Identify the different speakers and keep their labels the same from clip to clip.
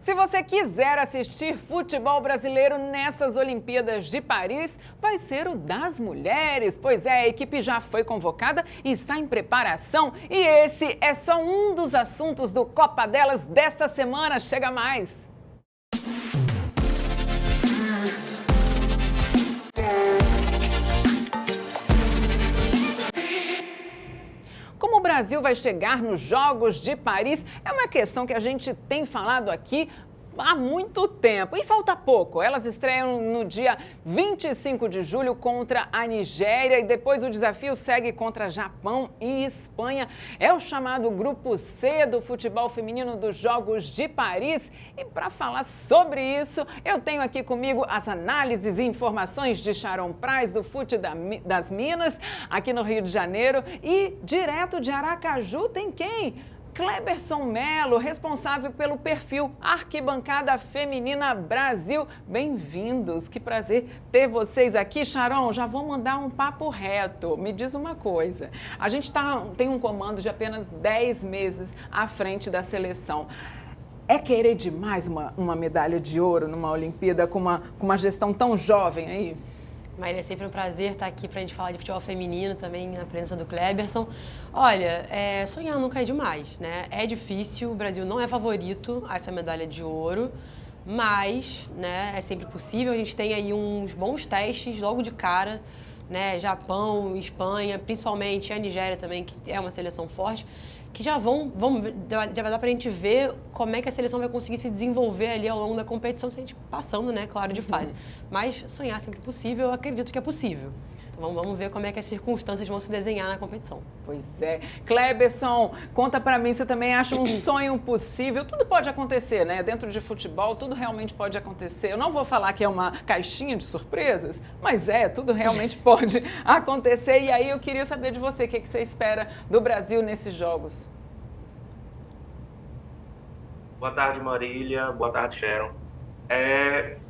Speaker 1: Se você quiser assistir futebol brasileiro nessas Olimpíadas de Paris, vai ser o das mulheres. Pois é, a equipe já foi convocada e está em preparação. E esse é só um dos assuntos do Copa Delas desta semana. Chega mais! Como o Brasil vai chegar nos Jogos de Paris é uma questão que a gente tem falado aqui há muito tempo. E falta pouco. Elas estreiam no dia 25 de julho contra a Nigéria e depois o desafio segue contra Japão e Espanha. É o chamado Grupo C do futebol feminino dos Jogos de Paris. E para falar sobre isso, eu tenho aqui comigo as análises e informações de Sharon Praz, do Fute das Minas, aqui no Rio de Janeiro. E direto de Aracaju tem quem? Cleberson Melo, responsável pelo perfil Arquibancada Feminina Brasil. Bem-vindos, que prazer ter vocês aqui. Sharon, já vou mandar um papo reto. Me diz uma coisa, a gente tem um comando de apenas 10 meses à frente da seleção. É querer demais uma medalha de ouro numa Olimpíada com uma gestão tão jovem aí?
Speaker 2: Maíra, é sempre um prazer estar aqui para a gente falar de futebol feminino também, na presença do Cleberson. Olha, sonhar nunca é demais, né? É difícil, o Brasil não é favorito a essa medalha de ouro, mas, né, é sempre possível. A gente tem aí uns bons testes logo de cara, né? Japão, Espanha, principalmente a Nigéria também, que é uma seleção forte, que já vai dar pra gente ver como é que a seleção vai conseguir se desenvolver ali ao longo da competição, se a gente passando, né, claro, de fase. Mas sonhar sempre possível, eu acredito que é possível. Então vamos ver como é que as circunstâncias vão se desenhar na competição.
Speaker 1: Pois é. Cleberson, conta pra mim, você também acha um sonho possível? Tudo pode acontecer, né? Dentro de futebol, tudo realmente pode acontecer. Eu não vou falar que é uma caixinha de surpresas, mas tudo realmente pode acontecer. E aí eu queria saber de você, o que você espera do Brasil nesses Jogos?
Speaker 3: Boa tarde, Marília. Boa tarde, Sharon.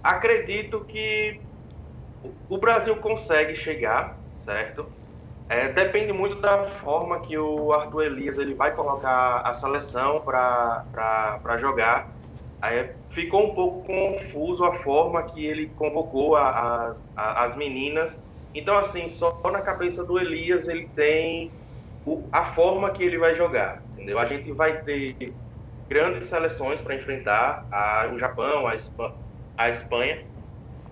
Speaker 3: Acredito que o Brasil consegue chegar, certo? Depende muito da forma que o Arthur Elias ele vai colocar a seleção para jogar. Ficou um pouco confuso a forma que ele convocou as meninas. Então, assim, só na cabeça do Elias ele tem a forma que ele vai jogar, entendeu? A gente vai ter grandes seleções para enfrentar o Japão, a Espanha,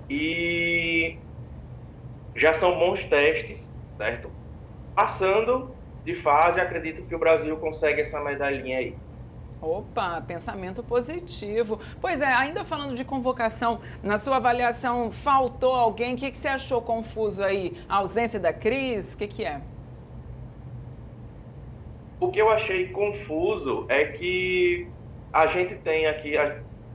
Speaker 3: e já são bons testes, certo? Passando de fase, acredito que o Brasil consegue essa medalhinha aí.
Speaker 1: Opa, pensamento positivo. Pois é, ainda falando de convocação, na sua avaliação, faltou alguém? O que você achou confuso aí? A ausência da Cris? O que é?
Speaker 3: O que eu achei confuso é que a gente tem aqui,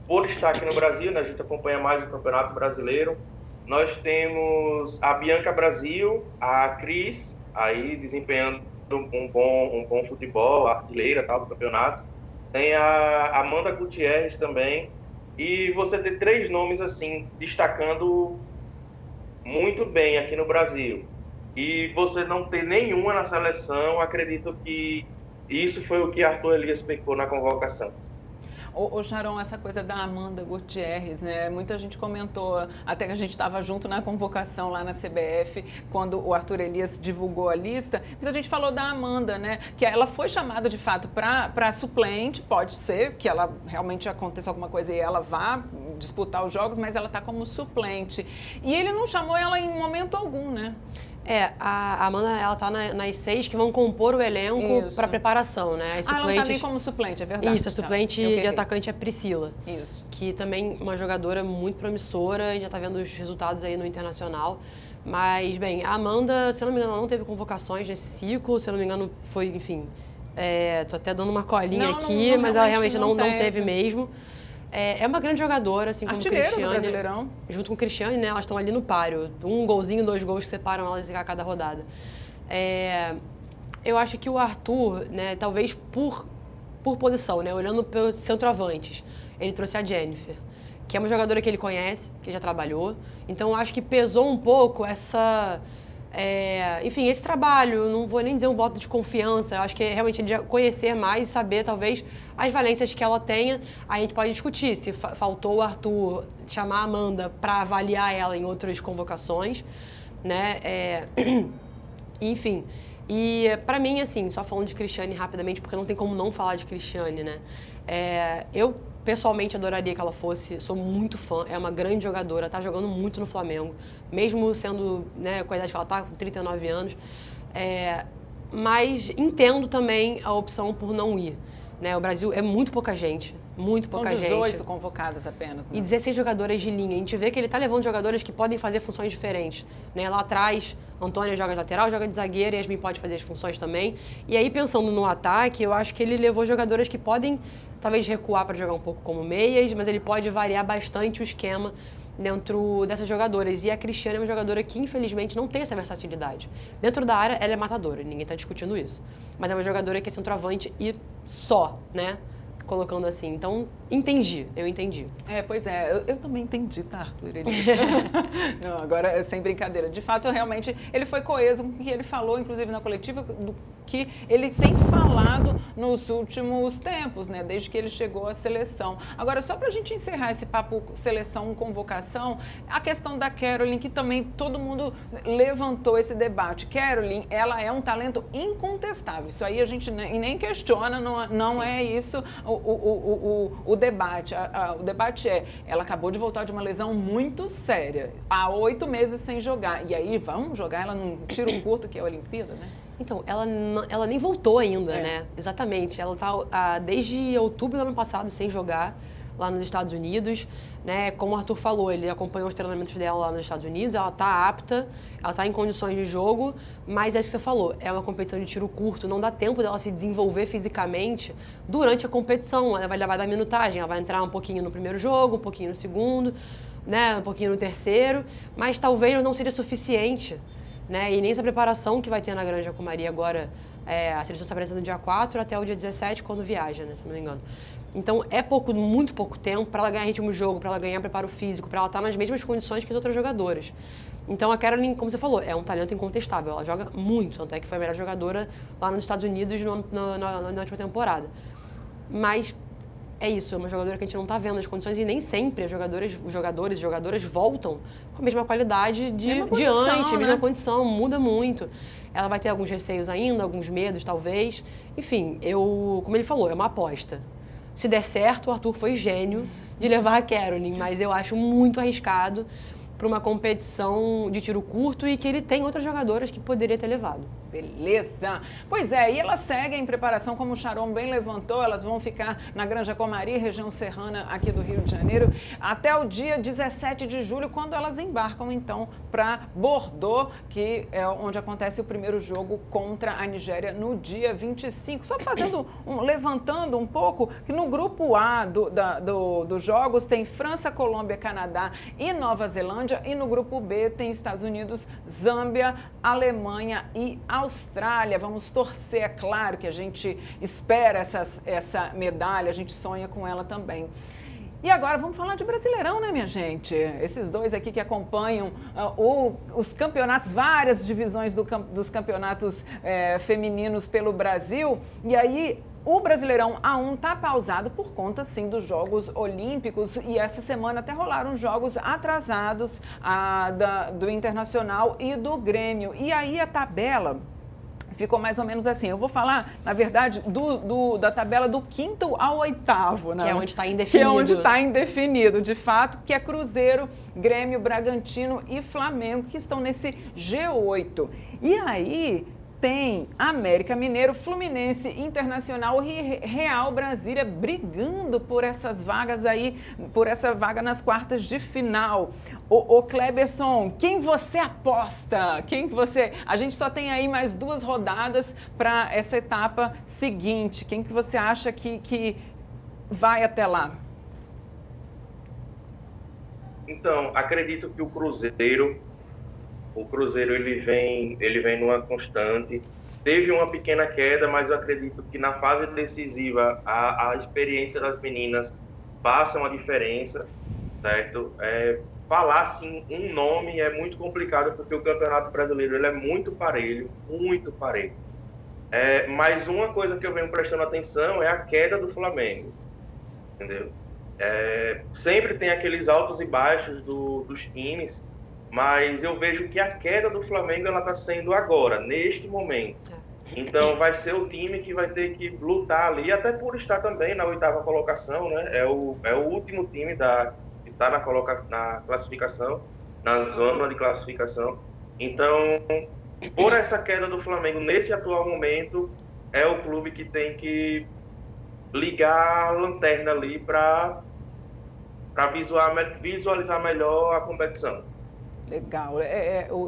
Speaker 3: por estar aqui no Brasil, né, a gente acompanha mais o Campeonato Brasileiro, nós temos a Bianca Brasil, a Cris, aí desempenhando um bom futebol, artilheira tal, do campeonato. Tem a Amanda Gutierrez também. E você ter 3 nomes assim, destacando muito bem aqui no Brasil. E você não ter nenhuma na seleção, acredito que isso foi o que Arthur Elias pecou na convocação.
Speaker 1: Ô Sharon, essa coisa da Amanda Gutierrez, né? Muita gente comentou, até que a gente estava junto na convocação lá na CBF, quando o Arthur Elias divulgou a lista, muita gente falou da Amanda, né? Que ela foi chamada de fato para suplente, pode ser que ela realmente aconteça alguma coisa e ela vá disputar os jogos, mas ela está como suplente. E ele não chamou ela em momento algum, né?
Speaker 2: A Amanda, ela tá nas 6 que vão compor o elenco para preparação, né?
Speaker 1: As ela não tá nem como suplente, é verdade.
Speaker 2: Isso, a suplente de atacante é Priscila.
Speaker 1: Isso.
Speaker 2: Que também é uma jogadora muito promissora, a gente já tá vendo os resultados aí no Internacional. Mas, bem, a Amanda, se eu não me engano, ela não teve convocações nesse ciclo, se eu não me engano, foi, enfim... tô até dando uma colinha aqui, mas ela realmente não teve mesmo. É uma grande jogadora, assim como o Cristiane.
Speaker 1: Do Brasileirão.
Speaker 2: Junto com o Cristiane, né? Elas estão ali no páreo. 1 golzinho, 2 gols que separam elas a cada rodada. Eu acho que o Arthur, né, talvez por posição, né? Olhando pelos centroavantes, ele trouxe a Jennifer, que é uma jogadora que ele conhece, que já trabalhou. Então, acho que pesou um pouco essa Enfim, esse trabalho, não vou nem dizer um voto de confiança, eu acho que é realmente de conhecer mais e saber, talvez, as valências que ela tenha. Aí a gente pode discutir se faltou o Arthur chamar a Amanda para avaliar ela em outras convocações, né? Enfim, e para mim, assim, só falando de Cristiane rapidamente, porque não tem como não falar de Cristiane, né? Eu pessoalmente adoraria que ela fosse, sou muito fã, é uma grande jogadora, tá jogando muito no Flamengo, mesmo sendo, né, com a idade que ela tá, com 39 anos, mas entendo também a opção por não ir, né? O Brasil é muito pouca gente, muito pouca gente.
Speaker 1: São 18 convocadas apenas, né?
Speaker 2: E 16 jogadoras de linha, a gente vê que ele tá levando jogadoras que podem fazer funções diferentes, né? Lá atrás, Antônia joga de lateral, joga de zagueira, Yasmin pode fazer as funções também, e aí pensando no ataque, eu acho que ele levou jogadoras que podem talvez recuar para jogar um pouco como meias, mas ele pode variar bastante o esquema dentro dessas jogadoras. E a Cristiane é uma jogadora que, infelizmente, não tem essa versatilidade. Dentro da área, ela é matadora, ninguém está discutindo isso. Mas é uma jogadora que é centroavante e só, né? Colocando assim. Então, eu entendi.
Speaker 1: Pois é, eu também entendi, tá, Arthur? Não, agora, sem brincadeira. De fato, realmente, ele foi coeso com o que ele falou, inclusive na coletiva, do que ele tem falado nos últimos tempos, né? Desde que ele chegou à seleção. Agora, só pra gente encerrar esse papo seleção-convocação, a questão da Caroline, que também todo mundo levantou esse debate. Caroline, ela é um talento incontestável. Isso aí a gente nem questiona, não é isso o debate. O debate ela acabou de voltar de uma lesão muito séria, há 8 meses sem jogar. E aí, vamos jogar ela num tiro curto, que é a Olimpíada, né?
Speaker 2: Então, ela nem voltou ainda, né? Exatamente. Ela tá desde outubro do ano passado sem jogar lá nos Estados Unidos, né? Como o Arthur falou, ele acompanhou os treinamentos dela lá nos Estados Unidos, ela tá apta, ela tá em condições de jogo, mas é o que você falou, é uma competição de tiro curto, não dá tempo dela se desenvolver fisicamente durante a competição, ela vai dar minutagem, ela vai entrar um pouquinho no primeiro jogo, um pouquinho no segundo, né? Um pouquinho no terceiro, mas talvez não seja suficiente, né? E nem essa preparação que vai ter na Granja Comari agora, a seleção está apresentando dia 4 até o dia 17, quando viaja, né? Se não me engano. Então, muito pouco tempo para ela ganhar ritmo de jogo, para ela ganhar preparo físico, para ela estar nas mesmas condições que as outras jogadoras. Então, a Caroline, como você falou, é um talento incontestável. Ela joga muito, tanto é que foi a melhor jogadora lá nos Estados Unidos na última temporada. Mas é isso, é uma jogadora que a gente não está vendo as condições e nem sempre os jogadores e jogadoras voltam com a mesma qualidade de antes, a mesma condição, muda muito. Ela vai ter alguns receios ainda, alguns medos talvez. Enfim, como ele falou, é uma aposta. Se der certo, o Arthur foi gênio de levar a Caroline, mas eu acho muito arriscado para uma competição de tiro curto e que ele tem outras jogadoras que poderia ter levado.
Speaker 1: Beleza! Pois é, e elas seguem em preparação, como o Sharon bem levantou, elas vão ficar na Granja Comari, região serrana aqui do Rio de Janeiro, até o dia 17 de julho, quando elas embarcam, então, para Bordeaux, que é onde acontece o primeiro jogo contra a Nigéria no dia 25. Só levantando um pouco, que no grupo A dos jogos tem França, Colômbia, Canadá e Nova Zelândia, e no grupo B tem Estados Unidos, Zâmbia, Alemanha e Austrália. Vamos torcer, é claro que a gente espera essa medalha, a gente sonha com ela também. E agora vamos falar de Brasileirão, né, minha gente? Esses dois aqui que acompanham os campeonatos, várias divisões dos campeonatos femininos pelo Brasil. E aí, o Brasileirão A1 está pausado por conta, sim, dos Jogos Olímpicos, e essa semana até rolaram jogos atrasados do Internacional e do Grêmio. E aí a tabela ficou mais ou menos assim. Eu vou falar, na verdade, da tabela do 5º ao 8º, né?
Speaker 2: Que é onde está indefinido.
Speaker 1: Que é onde está indefinido, de fato, que é Cruzeiro, Grêmio, Bragantino e Flamengo, que estão nesse G8. E aí tem América Mineiro, Fluminense, Internacional e Real Brasília brigando por essas vagas aí, por essa vaga nas quartas de final. O Kleberson, quem você aposta? A gente só tem aí mais 2 rodadas para essa etapa seguinte. Quem que você acha que vai até lá?
Speaker 3: Então, acredito que o Cruzeiro ele vem numa constante. Teve uma pequena queda, mas eu acredito que na fase decisiva a experiência das meninas passa uma diferença, certo? falar assim um nome é muito complicado, porque o Campeonato Brasileiro ele é muito parelho, muito parelho. Mas uma coisa que eu venho prestando atenção é a queda do Flamengo, entendeu? Sempre tem aqueles altos e baixos dos times, mas eu vejo que a queda do Flamengo ela está sendo agora, neste momento. Então vai ser o time que vai ter que lutar ali, até por estar também na 8ª colocação, né? É o último time que está na classificação, na zona de classificação. Então, por essa queda do Flamengo nesse atual momento, é o clube que tem que ligar a lanterna ali para visualizar melhor a competição.
Speaker 1: Legal,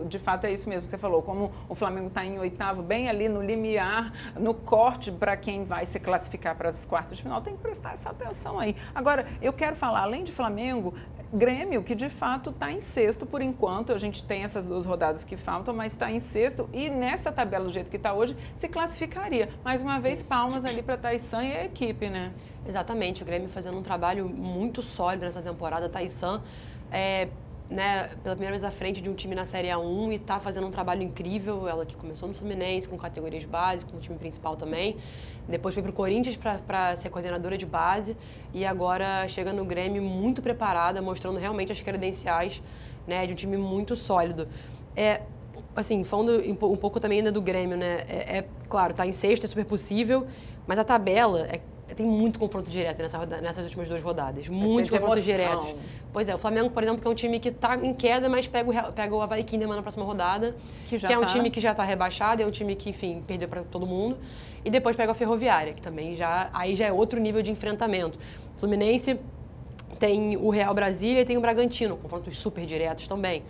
Speaker 1: de fato é isso mesmo que você falou, como o Flamengo está em 8º, bem ali no limiar, no corte para quem vai se classificar para as quartas de final, tem que prestar essa atenção aí. Agora, eu quero falar, além de Flamengo, Grêmio, que de fato está em sexto por enquanto, a gente tem essas 2 rodadas que faltam, mas está em sexto e nessa tabela do jeito que está hoje, se classificaria. Mais uma vez, palmas ali para Taissan e a equipe, né?
Speaker 2: Exatamente, o Grêmio fazendo um trabalho muito sólido nessa temporada, Taissan né, pela primeira vez à frente de um time na Série A1 e está fazendo um trabalho incrível. Ela que começou no Fluminense, com categorias base, com o time principal também. Depois foi para o Corinthians para ser coordenadora de base e agora chega no Grêmio muito preparada, mostrando realmente as credenciais, né, de um time muito sólido. Assim, falando um pouco também ainda do Grêmio, né, claro, tá em sexto, é super possível, mas a tabela tem muito confronto direto nessas últimas 2 rodadas. Muitos confrontos diretos. Pois é, o Flamengo, por exemplo, que é um time que está em queda, mas pega o Avaí Kinderman na próxima rodada, que é um time que já está rebaixado, é um time que, enfim, perdeu para todo mundo. E depois pega a Ferroviária, que também já é outro nível de enfrentamento. O Fluminense tem o Real Brasília e tem o Bragantino, confrontos super diretos também.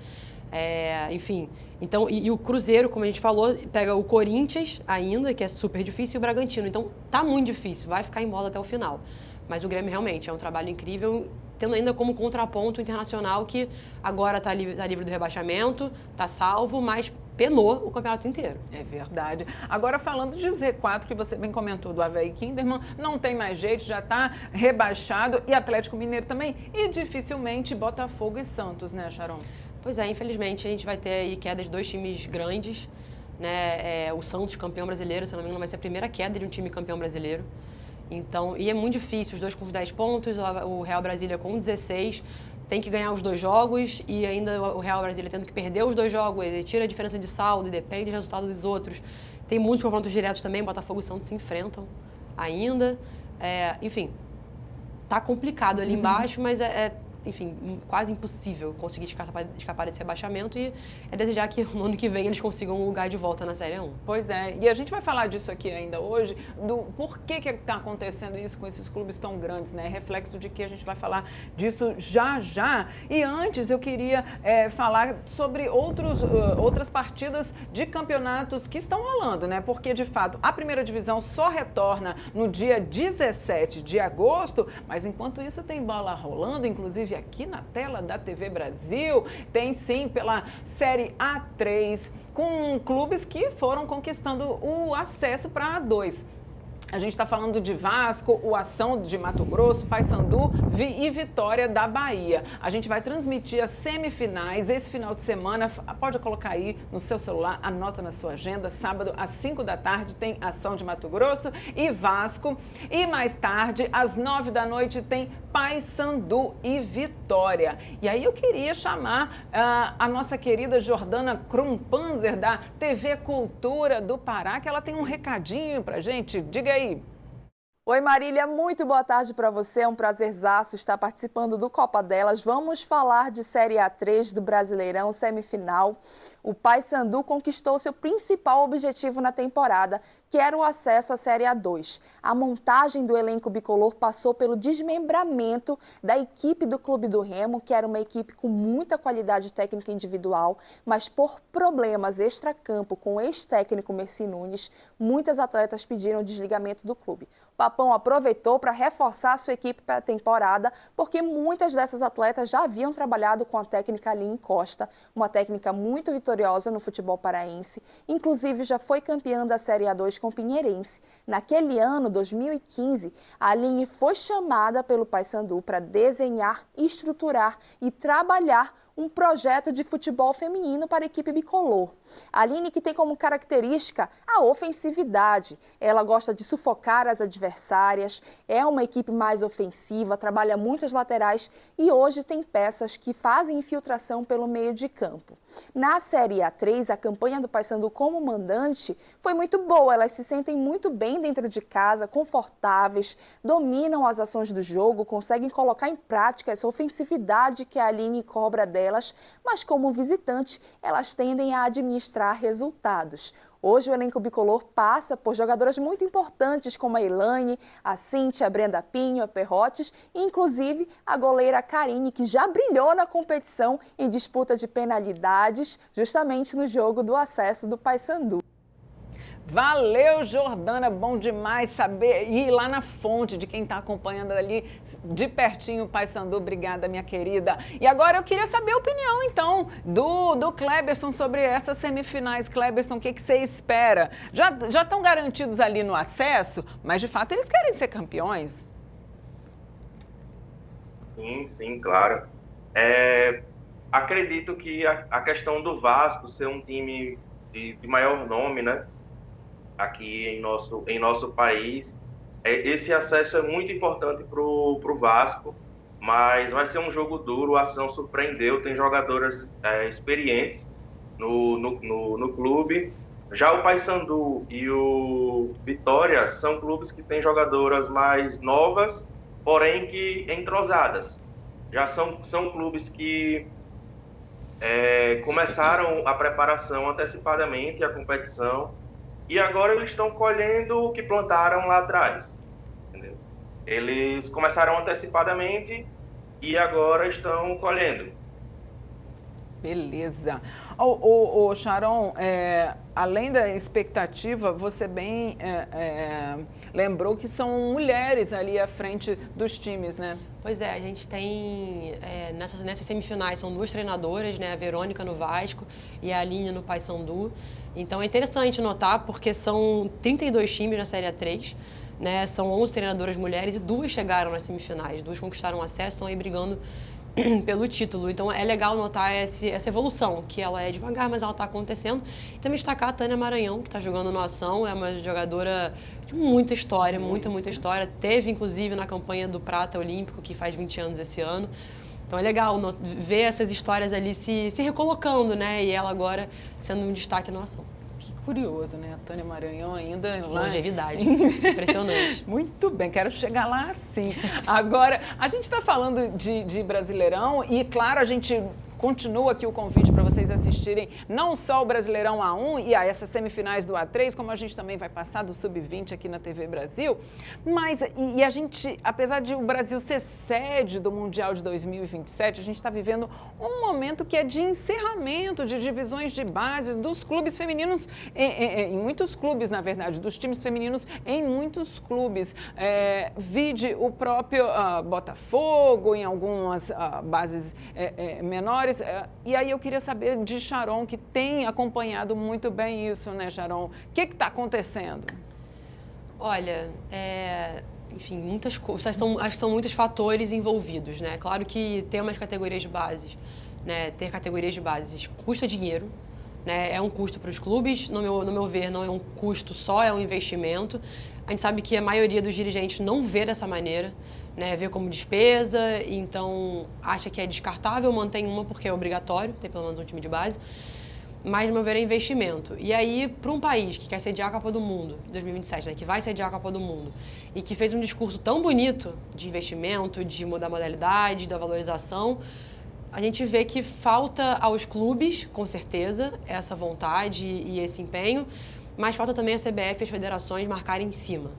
Speaker 2: Enfim, então, e o Cruzeiro, como a gente falou, pega o Corinthians ainda, que é super difícil, e o Bragantino. Então, tá muito difícil, vai ficar em moda até o final. Mas o Grêmio realmente é um trabalho incrível, tendo ainda como contraponto o Internacional, que agora tá livre do rebaixamento, tá salvo, mas penou o campeonato inteiro.
Speaker 1: É verdade. Agora, falando de Z4, que você bem comentou do Avaí Kinderman, não tem mais jeito, já está rebaixado, e Atlético Mineiro também, e dificilmente Botafogo e Santos, né, Sharon?
Speaker 2: Pois é, infelizmente a gente vai ter aí queda de 2 times grandes, né? O Santos, campeão brasileiro, se não me engano, vai ser a primeira queda de um time campeão brasileiro. Então, e é muito difícil, os 2 com 10 pontos, o Real Brasília com 16, tem que ganhar os 2 jogos e ainda o Real Brasília tendo que perder os 2 jogos, ele tira a diferença de saldo e depende do resultado dos outros. Tem muitos confrontos diretos também, Botafogo e Santos se enfrentam ainda. Enfim, tá complicado ali embaixo, mas enfim, quase impossível conseguir escapar desse rebaixamento e desejar que no ano que vem eles consigam um lugar de volta na Série A1.
Speaker 1: Pois é, e a gente vai falar disso aqui ainda hoje, do porquê que está acontecendo isso com esses clubes tão grandes, né? Reflexo de que a gente vai falar disso já já. E antes eu queria falar sobre outras partidas de campeonatos que estão rolando, né? Porque, de fato, a primeira divisão só retorna no dia 17 de agosto, mas enquanto isso tem bola rolando, inclusive aqui na tela da TV Brasil, tem sim pela Série A3, com clubes que foram conquistando o acesso para a A2. A gente está falando de Vasco, o Ação de Mato Grosso, Paysandu e Vitória da Bahia. A gente vai transmitir as semifinais esse final de semana. Pode colocar aí no seu celular, anota na sua agenda. Sábado, às 5 da tarde, tem Ação de Mato Grosso e Vasco. E mais tarde, às 9 da noite, tem Paysandu e Vitória. E aí eu queria chamar a nossa querida Jordana Krumpanzer, da TV Cultura do Pará, que ela tem um recadinho pra gente. Diga aí.
Speaker 4: Oi Marília, muito boa tarde para você, é um prazerzaço estar participando do Copa Delas. Vamos falar de Série A3 do Brasileirão, semifinal. O Paysandu conquistou seu principal objetivo na temporada, que era o acesso à Série A2. A montagem do elenco bicolor passou pelo desmembramento da equipe do Clube do Remo, que era uma equipe com muita qualidade técnica individual, mas por problemas extracampo com o ex-técnico Merci Nunes, muitas atletas pediram o desligamento do clube. Papão aproveitou para reforçar sua equipe para a temporada, porque muitas dessas atletas já haviam trabalhado com a técnica Aline Costa, uma técnica muito vitoriosa no futebol paraense. Inclusive, já foi campeã da Série A2 com o Pinheirense. Naquele ano, 2015, a Aline foi chamada pelo Paysandu para desenhar, estruturar e trabalhar um projeto de futebol feminino para a equipe bicolor. A Aline, que tem como característica a ofensividade. Ela gosta de sufocar as adversárias, é uma equipe mais ofensiva, trabalha muitas laterais e hoje tem peças que fazem infiltração pelo meio de campo. Na Série A3, a campanha do Paysandu como mandante foi muito boa. Elas se sentem muito bem dentro de casa, confortáveis, dominam as ações do jogo, conseguem colocar em prática essa ofensividade que a Aline cobra delas, mas como visitante, elas tendem a administrar resultados. Hoje o elenco bicolor passa por jogadoras muito importantes como a Elaine, a Cíntia, a Brenda Pinho, a Perrotes e inclusive a goleira Karine, que já brilhou na competição em disputa de penalidades, justamente no jogo do acesso do Paysandu.
Speaker 1: Valeu, Jordana, bom demais saber ir lá na fonte de quem está acompanhando ali de pertinho o Paysandu. Obrigada, minha querida. E agora eu queria saber a opinião, então, do Cleberson sobre essas semifinais. Cleberson, o que você espera? Já estão garantidos ali no acesso, mas de fato eles querem ser campeões?
Speaker 3: Sim, claro. Acredito que a questão do Vasco ser um time de maior nome, né? Aqui em nosso país, esse acesso é muito importante para o Vasco, mas vai ser um jogo duro. A ação surpreendeu, tem jogadoras experientes no clube. Já o Paysandu e o Vitória são clubes que têm jogadoras mais novas, porém que entrosadas. Já são clubes que começaram a preparação antecipadamente, a competição, e agora eles estão colhendo o que plantaram lá atrás. Entendeu? Eles começaram antecipadamente e agora estão colhendo.
Speaker 1: Beleza. Sharon, além da expectativa, você bem lembrou que são mulheres ali à frente dos times, né?
Speaker 2: Pois é, a gente tem, nessas semifinais, são duas treinadoras, né? A Verônica no Vasco e a Aline no Paysandu. Então é interessante notar, porque são 32 times na Série A3, né? São 11 treinadoras mulheres e 2 chegaram nas semifinais, 2 conquistaram acesso, estão aí brigando pelo título. Então é legal notar essa evolução, que ela é devagar, mas ela está acontecendo. E também destacar a Tânia Maranhão, que está jogando no Ação, é uma jogadora de muita história, muita história. Teve, inclusive, na campanha do Prata Olímpico, que faz 20 anos esse ano. Então é legal ver essas histórias ali se recolocando, né? E ela agora sendo um destaque no Ação.
Speaker 1: Curioso, né? A Tânia Maranhão ainda lá.
Speaker 2: Longevidade. Impressionante.
Speaker 1: Muito bem, quero chegar lá assim. Agora, a gente está falando de Brasileirão e, claro, a gente continua aqui o convite para vocês assistirem não só o Brasileirão A1 e a essas semifinais do A3, como a gente também vai passar do Sub-20 aqui na TV Brasil. Mas, a gente, apesar de o Brasil ser sede do Mundial de 2027, a gente está vivendo um momento que é de encerramento de divisões de base dos clubes femininos, em muitos clubes, na verdade, dos times femininos em muitos clubes. Vide o próprio Botafogo, em algumas bases menores. E aí eu queria saber de Sharon, que tem acompanhado muito bem isso, né, Sharon? O que está acontecendo?
Speaker 2: Olha, enfim, muitas coisas, acho que são muitos fatores envolvidos, né? Claro que ter umas categorias de bases, né? Ter categorias de bases custa dinheiro, né? É um custo para os clubes, no meu ver, não é um custo só, é um investimento. A gente sabe que a maioria dos dirigentes não vê dessa maneira, né, vê como despesa, então acha que é descartável, mantém uma porque é obrigatório, ter pelo menos um time de base, mas, no meu ver, é investimento. E aí, para um país que quer sediar a Copa do Mundo, em 2027, né, que vai sediar a Copa do Mundo, e que fez um discurso tão bonito de investimento, de mudar a modalidade, da valorização, a gente vê que falta aos clubes, com certeza, essa vontade e esse empenho, mas falta também a CBF e as federações marcarem em cima.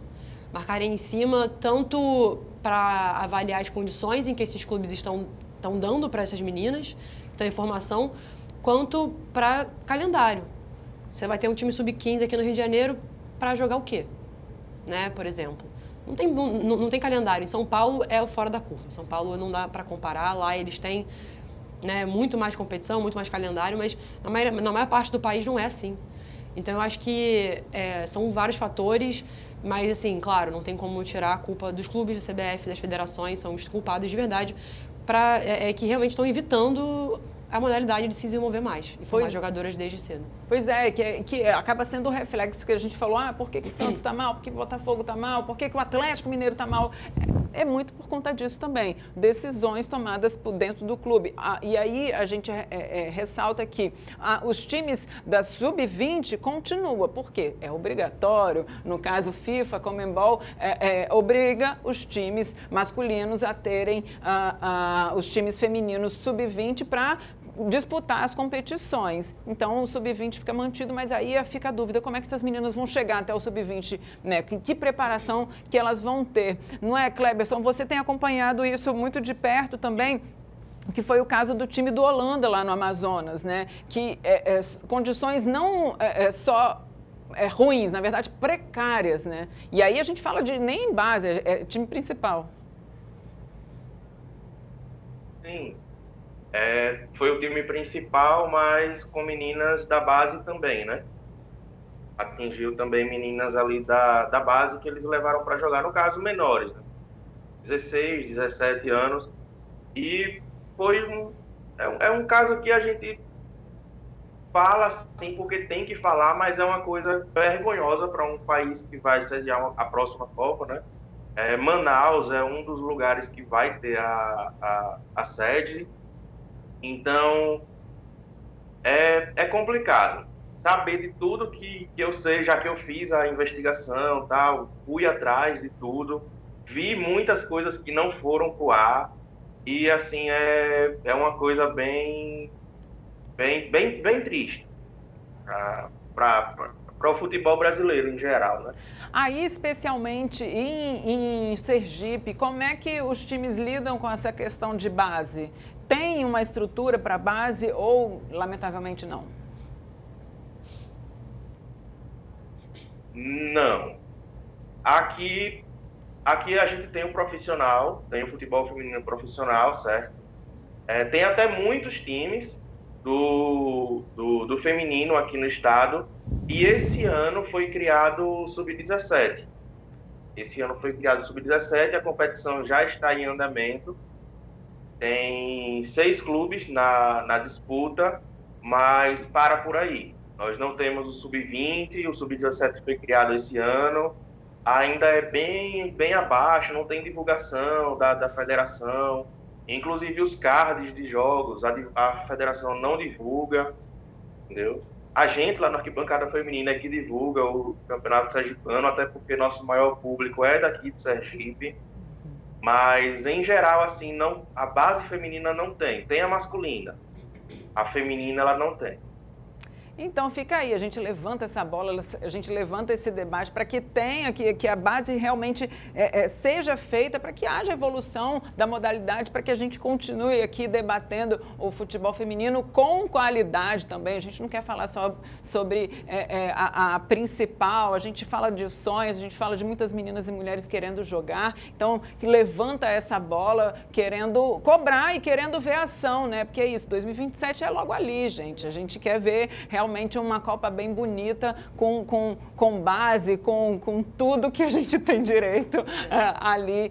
Speaker 2: Marcarem em cima tanto para avaliar as condições em que esses clubes estão dando para essas meninas, então informação, quanto para calendário. Você vai ter um time sub-15 aqui no Rio de Janeiro para jogar o quê? Né, por exemplo. não tem calendário. Em São Paulo é o fora da curva. São Paulo não dá para comparar. Lá eles têm, né, muito mais competição, muito mais calendário, mas na maior parte do país não é assim. Então, eu acho que são vários fatores, mas, assim, claro, não tem como tirar a culpa dos clubes, da CBF, das federações, são os culpados de verdade, que realmente estão evitando a modalidade de se desenvolver mais e formar jogadoras desde cedo.
Speaker 1: Pois é, que acaba sendo um reflexo que a gente falou, por que Santos está mal, por que Botafogo está mal, por que o Atlético Mineiro está mal. É muito por conta disso também, decisões tomadas por dentro do clube. E aí a gente ressalta que os times da Sub-20 continuam, porque é obrigatório, no caso FIFA, Conmebol, obriga os times masculinos a terem os times femininos Sub-20 para disputar as competições. Então, o Sub-20 fica mantido, mas aí fica a dúvida, como é que essas meninas vão chegar até o Sub-20, né? Que preparação que elas vão ter. Não é, Cleberson? Você tem acompanhado isso muito de perto também, que foi o caso do time do Holanda lá no Amazonas, né? Que condições não só ruins, na verdade precárias, né? E aí a gente fala de nem base, é time principal.
Speaker 3: Sim. Foi o time principal, mas com meninas da base também, né? Atingiu também meninas ali da base que eles levaram para jogar, no caso, menores, né? 16, 17 anos. E foi um caso que a gente fala assim porque tem que falar, mas é uma coisa vergonhosa para um país que vai sediar a próxima Copa, né? Manaus é um dos lugares que vai ter a sede. Então, é complicado. Saber de tudo que eu sei, já que eu fiz a investigação, tal, fui atrás de tudo, vi muitas coisas que não foram pro ar, e assim, é uma coisa bem triste para o futebol brasileiro em geral, né?
Speaker 1: Aí, especialmente em Sergipe, como é que os times lidam com essa questão de base? Tem uma estrutura para base ou, lamentavelmente, não?
Speaker 3: Não. Aqui a gente tem um profissional, tem um futebol feminino profissional, certo? Tem até muitos times do feminino aqui no estado, e esse ano foi criado o Sub-17. A competição já está em andamento. Tem 6 clubes na disputa, mas para por aí. Nós não temos o Sub-20, o Sub-17 foi criado esse ano, ainda é bem abaixo, não tem divulgação da federação, inclusive os cards de jogos, a federação não divulga, entendeu? A gente lá na Arquibancada Feminina é que divulga o Campeonato Sergipano, até porque nosso maior público é daqui de Sergipe. Mas, em geral, assim, a base feminina não tem. Tem a masculina. A feminina, ela não tem.
Speaker 1: Então fica aí, a gente levanta essa bola, a gente levanta esse debate para que tenha, que a base realmente seja feita, para que haja evolução da modalidade, para que a gente continue aqui debatendo o futebol feminino com qualidade também. A gente não quer falar só sobre a principal, a gente fala de sonhos, a gente fala de muitas meninas e mulheres querendo jogar, então que levanta essa bola, querendo cobrar e querendo ver ação, né? Porque é isso, 2027 é logo ali, gente. A gente quer ver realmente uma Copa bem bonita, com base, com tudo que a gente tem direito ali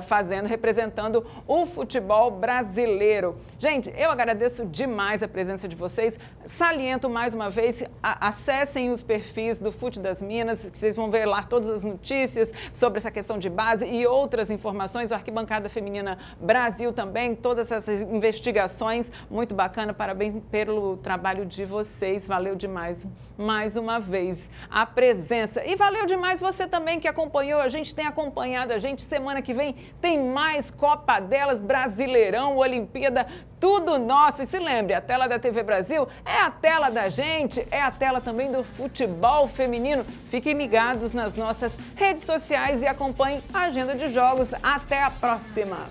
Speaker 1: fazendo, representando o futebol brasileiro. Gente, eu agradeço demais a presença de vocês. Saliento mais uma vez, acessem os perfis do Fute das Minas, que vocês vão ver lá todas as notícias sobre essa questão de base e outras informações. O Arquibancada Feminina Brasil também, todas essas investigações, muito bacana. Parabéns pelo trabalho de vocês. Valeu demais, mais uma vez, a presença. E valeu demais você também que acompanhou a gente, tem acompanhado a gente. Semana que vem tem mais Copa Delas, Brasileirão, Olimpíada, tudo nosso. E se lembre, a tela da TV Brasil é a tela da gente, é a tela também do futebol feminino. Fiquem ligados nas nossas redes sociais e acompanhem a agenda de jogos. Até a próxima!